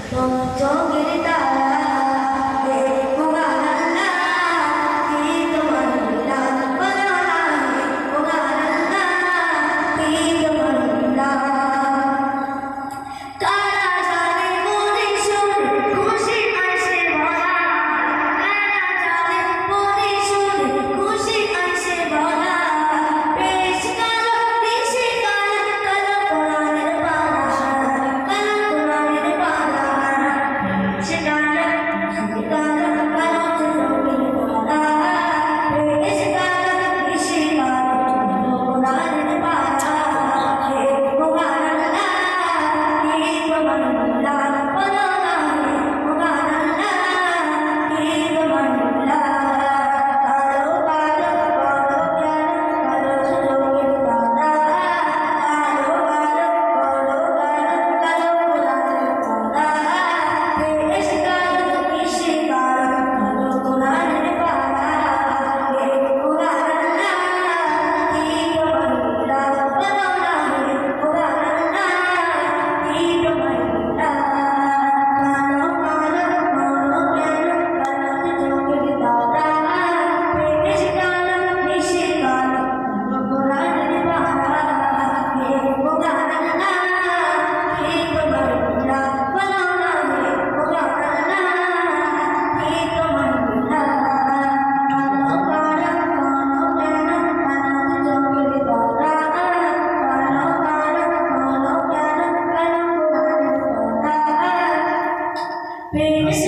চোখের তারা হে মহান আল্লাহ কি তোমার লীলা বর্ণনা হে মহান আল্লাহ কি তোমার লীলা কারা জানে মনে শুনে খুশি আসে ভরা কারা জানে মনে শুনে খুশি আসে ভরা বেশ কালো বেশি কালো কালো কোরআনের পারা কালো কোরআনের পারা সে কালো সে কালো কালো চোখের তারা বেশ কালো বেশি কালো কোরআনের পারা হে মহান আল্লাহ কি তোমার লীলা বর্ণনা হে মহান আল্লাহ কি তোমার লীলা কালো কালো কালো কালো চোখের তারা কালো কালো কালো কালো কোরআনের পারা বেশ কালো বেশি কালো কালো কোরআনের পারা হে মহান আল্লাহ কি তোমার লীলা বর্ণনা হে মহান আল্লাহ কি তোমার লীলা কালো কালো কালো চোখের তারা বেশ কালো বেশি কালো কালো কোরআনের পারা হে মহান আল্লাহ কি তোমার লীলা বর্ণনা হে মহান আল্লাহ কি তোমার লীলা কালো কালো কালো চোখের তারা কালো কালো কালো কালো কোরআনের পারা বেশ